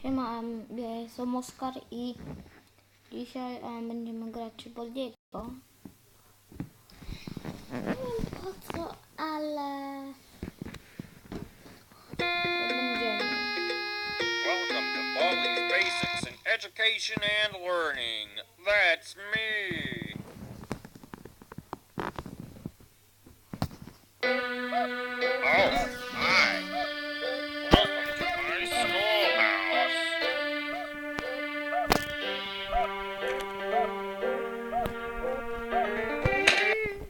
Siema, jestem Oskar i dzisiaj będziemy grać bladiego. Nie wiem po co, ale będziemy. Welcome to Baldi's Basics in Education and Learning. That's me. Oh, hi. Welcome to my schoolhouse.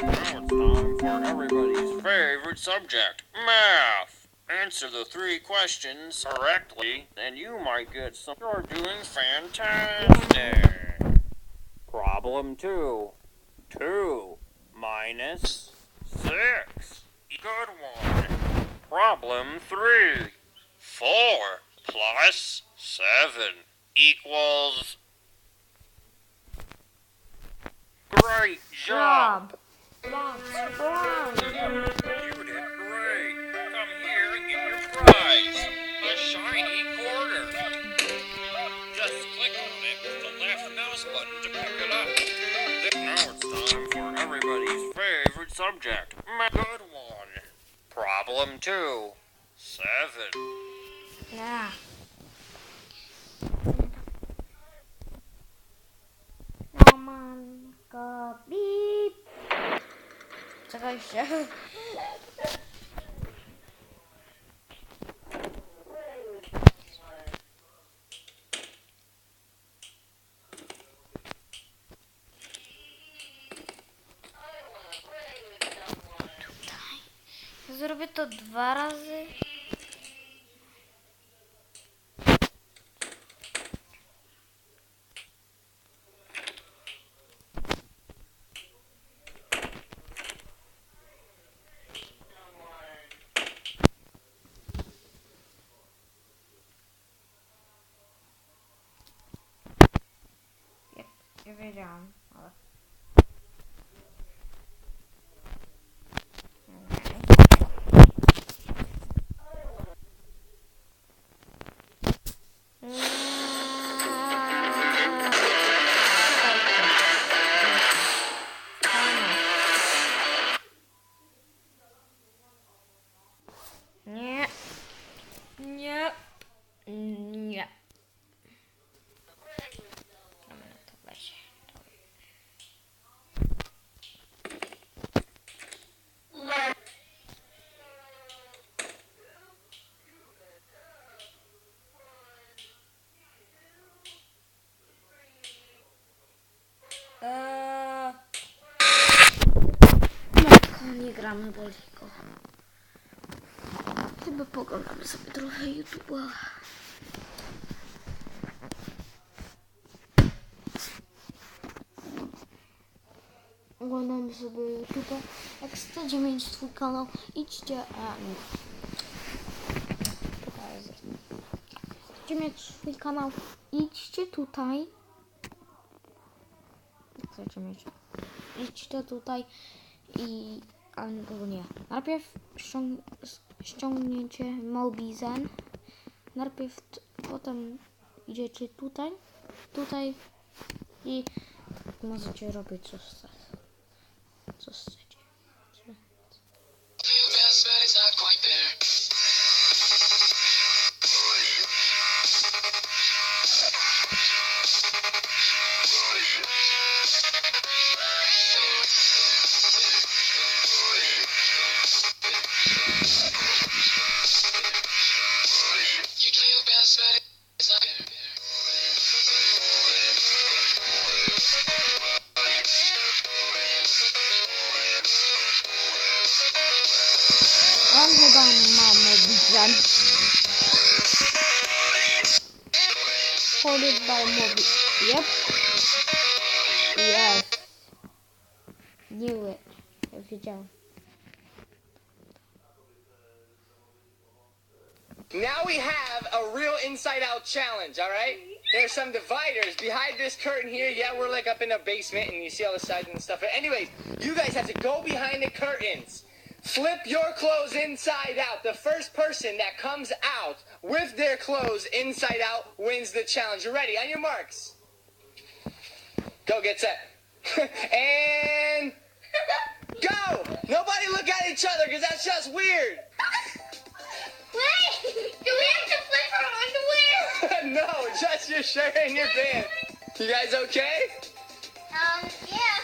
Now it's time for everybody's favorite subject, math. Answer the 3 questions correctly, and you might get some. You're doing fantastic. Problem 2. 2 minus 6. Good one. Problem 3. 4 plus 7 equals. Great job. Lots. You did great. Come here and get your prize. A shiny quarter. Just click on it with the left mouse button to pick it up. Now it's time for everybody's favorite subject. Good one. Problem 2. 7. Yeah. Roman, go beep. Czekajcie. Zrobię to 2 razy. Ja wiedziałam, ale... Nie. Nie. Nie. Dobra, to weź. No, nie gramy Boliko. Chyba poglądamy sobie trochę YouTube'a. Oglądamy sobie YouTube'a. Jak chcecie mieć swój kanał, idźcie. Chcecie mieć swój kanał, idźcie tutaj. Chcecie mieć. Idźcie tutaj i. Ale tego nie. Najpierw ściągniecie Mobizen. Najpierw potem idziecie tutaj i możecie robić co chcecie. On chyba ma Mobizen. Followed by Mobi. Yep. Yes. Knew it. Ja wiedziałem. Now we have a real inside-out challenge, all right? There's some dividers behind this curtain here. Yeah, we're like up in a basement, and you see all the sides and stuff. But anyways, you guys have to go behind the curtains Flip your clothes inside out. The first person that comes out with their clothes inside out wins the challenge. You ready? On your marks. Go, get set. And go! Nobody look at each other because that's just weird. Wait! Do we have to flip our underwear? No, just your shirt and your pants. You guys okay? Yeah.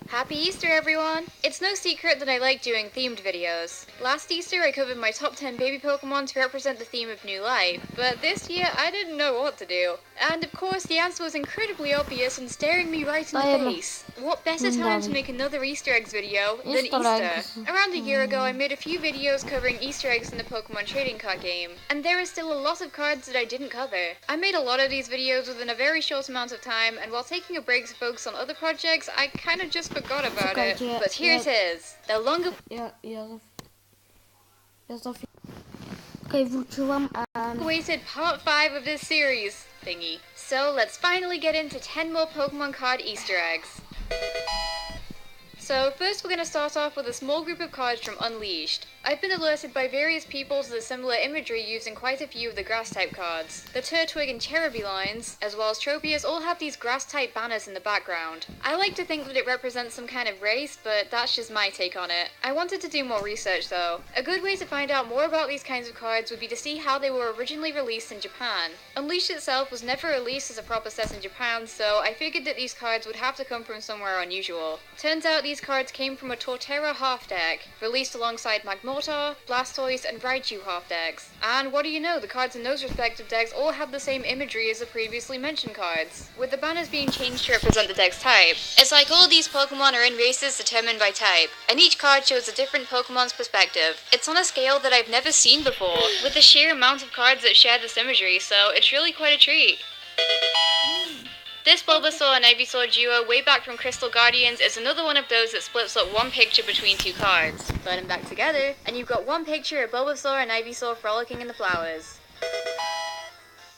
Happy Easter, everyone! It's no secret that I like doing themed videos. Last Easter I covered my top 10 baby Pokemon to represent the theme of new life, but this year I didn't know what to do. And of course the answer was incredibly obvious and staring me right in the face. What better time to make another Easter eggs video than Easter? Around a year ago I made a few videos covering Easter eggs in the Pokemon trading card game, and there are still a lot of cards that I didn't cover. I made a lot of these videos within a very short amount of time, and while taking a break to focus on other projects, I kinda just forgot about it. But here it is. The longer... Okej, wróciłam. Awaited part 5 of this series thingy. So let's finally get into 10 more Pokemon card Easter eggs. So first we're going to start off with a small group of cards from Unleashed. I've been alerted by various people to the similar imagery used in quite a few of the grass-type cards. The Turtwig and Cherubi lines, as well as Tropius, all have these grass-type banners in the background. I like to think that it represents some kind of race, but that's just my take on it. I wanted to do more research though. A good way to find out more about these kinds of cards would be to see how they were originally released in Japan. Unleashed itself was never released as a proper set in Japan, so I figured that these cards would have to come from somewhere unusual. Turns out these cards came from a Torterra half deck, released alongside Magmortar, Blastoise, and Raichu half decks. And what do you know, the cards in those respective decks all have the same imagery as the previously mentioned cards, with the banners being changed to represent the deck's type. It's like all these Pokemon are in races determined by type, and each card shows a different Pokemon's perspective. It's on a scale that I've never seen before, with the sheer amount of cards that share this imagery, so it's really quite a treat. This Bulbasaur and Ivysaur duo way back from Crystal Guardians is another one of those that splits up one picture between two cards. Put them back together, and you've got one picture of Bulbasaur and Ivysaur frolicking in the flowers.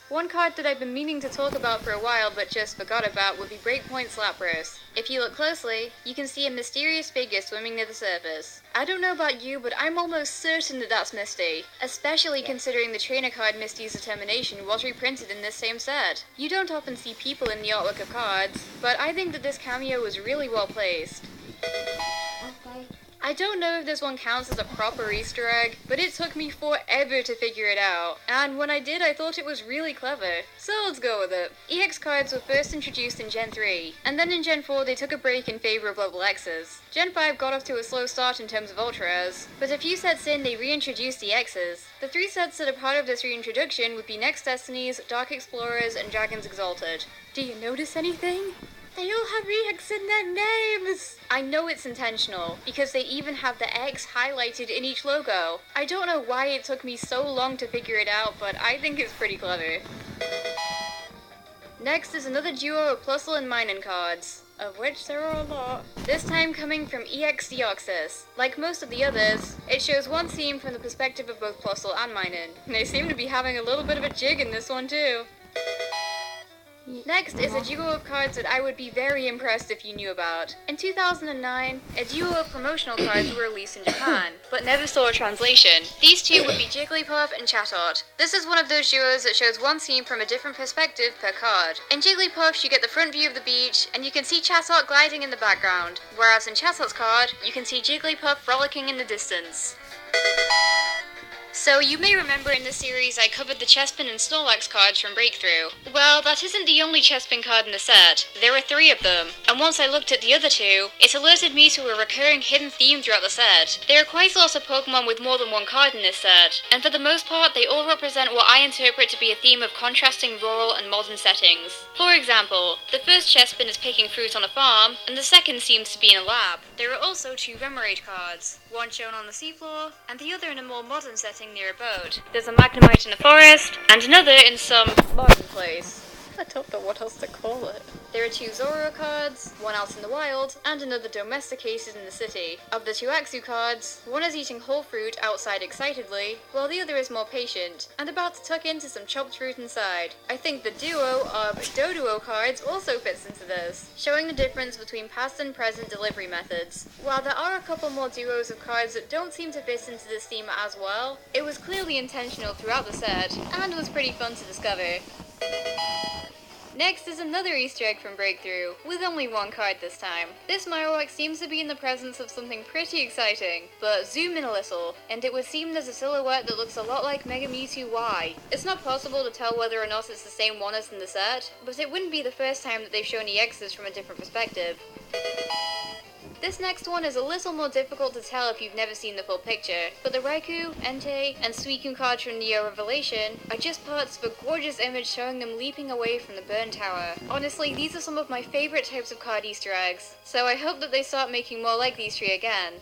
One card that I've been meaning to talk about for a while but just forgot about would be Breakpoint Lapras. If you look closely, you can see a mysterious figure swimming near the surface. I don't know about you, but I'm almost certain that that's Misty, especially considering the trainer card Misty's Determination was reprinted in this same set. You don't often see people in the artwork of cards, but I think that this cameo was really well placed. I don't know if this one counts as a proper Easter egg, but it took me forever to figure it out, and when I did I thought it was really clever, so let's go with it. EX cards were first introduced in Gen 3, and then in Gen 4 they took a break in favour of level X's. Gen 5 got off to a slow start in terms of Ultra Rares, but a few sets in they reintroduced the X's. The 3 sets that are part of this reintroduction would be Next Destinies, Dark Explorers, and Dragons Exalted. Do you notice anything? They all have EX in their names! I know it's intentional, because they even have the X highlighted in each logo. I don't know why it took me so long to figure it out, but I think it's pretty clever. Next is another duo of Plusle and Minun cards, of which there are a lot. This time coming from EX Deoxys. Like most of the others, it shows one scene from the perspective of both Plusle and Minun. They seem to be having a little bit of a jig in this one too. Next is a duo of cards that I would be very impressed if you knew about. In 2009, a duo of promotional cards were released in Japan, but never saw a translation. These two would be Jigglypuff and Chatot. This is one of those duos that shows one scene from a different perspective per card. In Jigglypuff, you get the front view of the beach, and you can see Chatot gliding in the background, whereas in Chatot's card, you can see Jigglypuff frolicking in the distance. So you may remember in this series I covered the Chespin and Snorlax cards from Breakthrough. Well, that isn't the only Chespin card in the set. There are 3 of them, and once I looked at the other 2, it alerted me to a recurring hidden theme throughout the set. There are quite a lot of Pokemon with more than one card in this set, and for the most part they all represent what I interpret to be a theme of contrasting rural and modern settings. For example, the first Chespin is picking fruit on a farm, and the second seems to be in a lab. There are also 2 Remoraid cards, one shown on the seafloor, and the other in a more modern setting near a boat. There's a Magnemite in a forest, and another in some modern place. I don't know what else to call it. There are 2 Zoro cards, one out in the wild, and another domesticated in the city. Of the 2 Axu cards, one is eating whole fruit outside excitedly, while the other is more patient, and about to tuck into some chopped fruit inside. I think the duo of Doduo cards also fits into this, showing the difference between past and present delivery methods. While there are a couple more duos of cards that don't seem to fit into this theme as well, it was clearly intentional throughout the set, and was pretty fun to discover. Next is another Easter egg from Breakthrough, with only 1 card this time. This Marowak seems to be in the presence of something pretty exciting, but zoom in a little, and it would seem there's a silhouette that looks a lot like Mega Mewtwo Y. It's not possible to tell whether or not it's the same one as in the set, but it wouldn't be the first time that they've shown EXs from a different perspective. This next one is a little more difficult to tell if you've never seen the full picture, but the Raikou, Entei, and Suicune cards from Neo Revelation are just parts of a gorgeous image showing them leaping away from the burn tower. Honestly, these are some of my favourite types of card Easter eggs, so I hope that they start making more like these 3 again.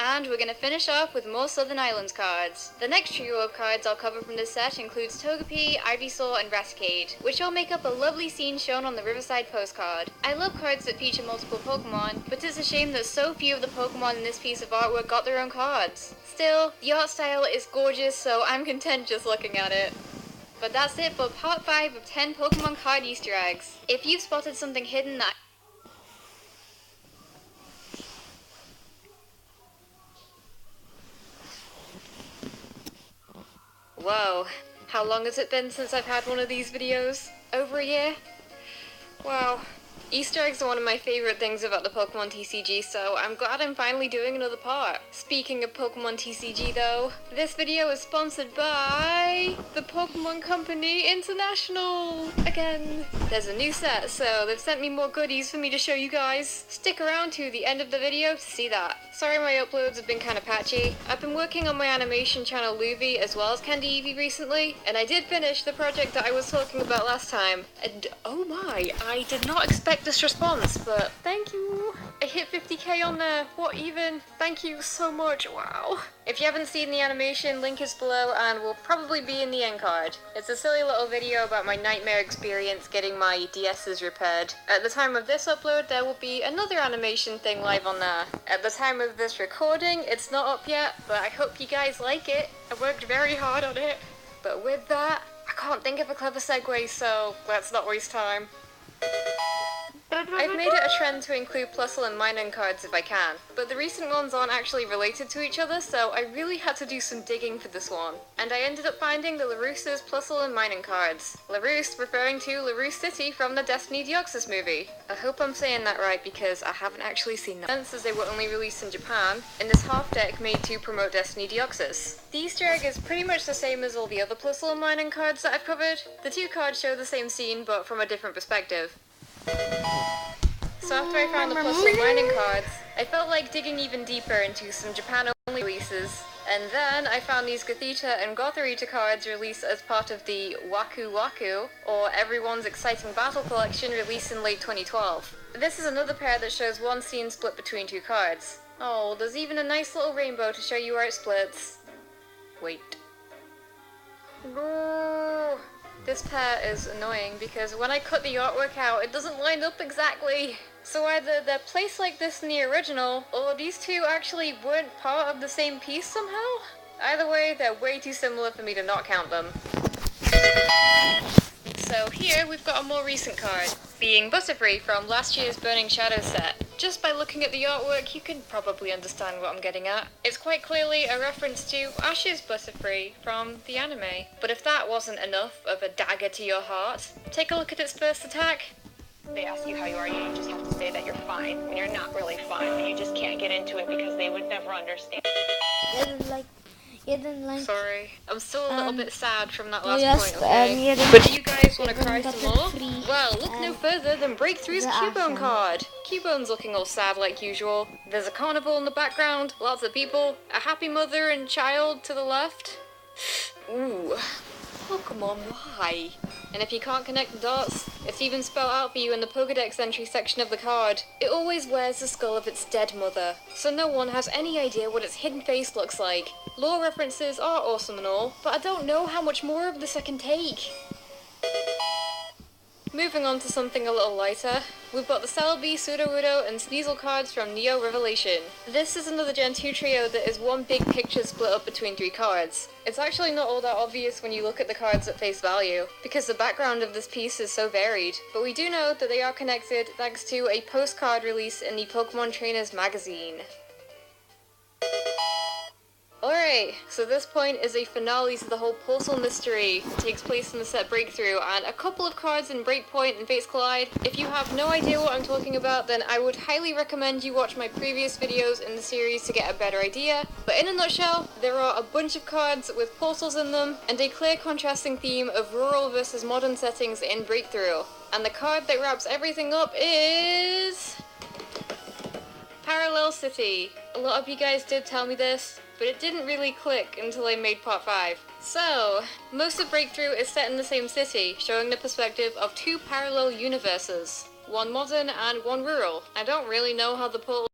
And we're gonna finish off with more Southern Islands cards. The next trio of cards I'll cover from this set includes Togepi, Ivysaur, and Raticate, which all make up a lovely scene shown on the Riverside postcard. I love cards that feature multiple Pokemon, but it's a shame that so few of the Pokemon in this piece of artwork got their own cards. Still, the art style is gorgeous, so I'm content just looking at it. But that's it for part 5 of 10 Pokemon card Easter eggs. If you've spotted something hidden that Whoa, how long has it been since I've had one of these videos? Over a year? Wow. Easter eggs are one of my favourite things about the Pokemon TCG, so I'm glad I'm finally doing another part. Speaking of Pokemon TCG though, this video is sponsored by the Pokemon Company International! Again. There's a new set, so they've sent me more goodies for me to show you guys. Stick around to the end of the video to see that. Sorry my uploads have been kinda patchy. I've been working on my animation channel Luvi as well as Candy Eevee recently, and I did finish the project that I was talking about last time. And oh my, I did not expect this response, but thank you. I hit 50k on there. What even? Thank you so much. Wow. If you haven't seen the animation, link is below and will probably be in the end card. It's a silly little video about my nightmare experience getting my DS's repaired. At the time of this upload, there will be another animation thing live on there. At the time of this recording, it's not up yet, but I hope you guys like it. I worked very hard on it. But with that, I can't think of a clever segue, so let's not waste time. I've made it a trend to include Plusle and Minun cards if I can, but the recent ones aren't actually related to each other, so I really had to do some digging for this one. And I ended up finding the LaRouse's Plusle and Minun cards. LaRouse referring to LaRousse City from the Destiny Deoxys movie. I hope I'm saying that right because I haven't actually seen them, since they were only released in Japan, in this half deck made to promote Destiny Deoxys. The Easter egg is pretty much the same as all the other Plusle and Minun cards that I've covered. The 2 cards show the same scene, but from a different perspective. So after I found the Plusle Minun cards, I felt like digging even deeper into some Japan-only releases. And then I found these Gothita and Gothorita cards released as part of the Waku Waku, or Everyone's Exciting Battle Collection released in late 2012. This is another pair that shows one scene split between 2 cards. Oh, there's even a nice little rainbow to show you where it splits. Wait. No. This pair is annoying because when I cut the artwork out, it doesn't line up exactly. So either they're placed like this in the original, or these 2 actually weren't part of the same piece somehow? Either way, they're way too similar for me to not count them. So here we've got a more recent card, being Butterfree from last year's Burning Shadows set. Just by looking at the artwork, you can probably understand what I'm getting at. It's quite clearly a reference to Ash's Butterfree from the anime. But if that wasn't enough of a dagger to your heart, take a look at its first attack. They ask you how you are, you just have to say that you're fine when you're not really fine, but you just can't get into it because they would never understand. Sorry, I'm still a little bit sad from that last point, okay? But But do you guys want to cry some more? Well, look no further than Breakthrough's Cubone card. Cubone's looking all sad like usual. There's a carnival in the background, lots of people, a happy mother and child to the left. Ooh, Pokemon, why? And if you can't connect the dots, it's even spelled out for you in the Pokédex entry section of the card. It always wears the skull of its dead mother, so no one has any idea what its hidden face looks like. Lore references are awesome and all, but I don't know how much more of this I can take. Moving on to something a little lighter, we've got the Celebi, Sudowoodo, and Sneasel cards from Neo Revelation. This is another Gen 2 trio that is one big picture split up between 3 cards. It's actually not all that obvious when you look at the cards at face value, because the background of this piece is so varied, but we do know that they are connected thanks to a postcard release in the Pokemon Trainers magazine. Alright, so this point is a finale to the whole Portal mystery that takes place in the set Breakthrough, and a couple of cards in Breakpoint and Fates Collide. If you have no idea what I'm talking about, then I would highly recommend you watch my previous videos in the series to get a better idea. But in a nutshell, there are a bunch of cards with portals in them, and a clear contrasting theme of rural versus modern settings in Breakthrough. And the card that wraps everything up is... Parallel City. A lot of you guys did tell me this, but it didn't really click until I made part 5. So, most of Breakthrough is set in the same city, showing the perspective of 2 parallel universes. One modern and one rural. I don't really know how the portal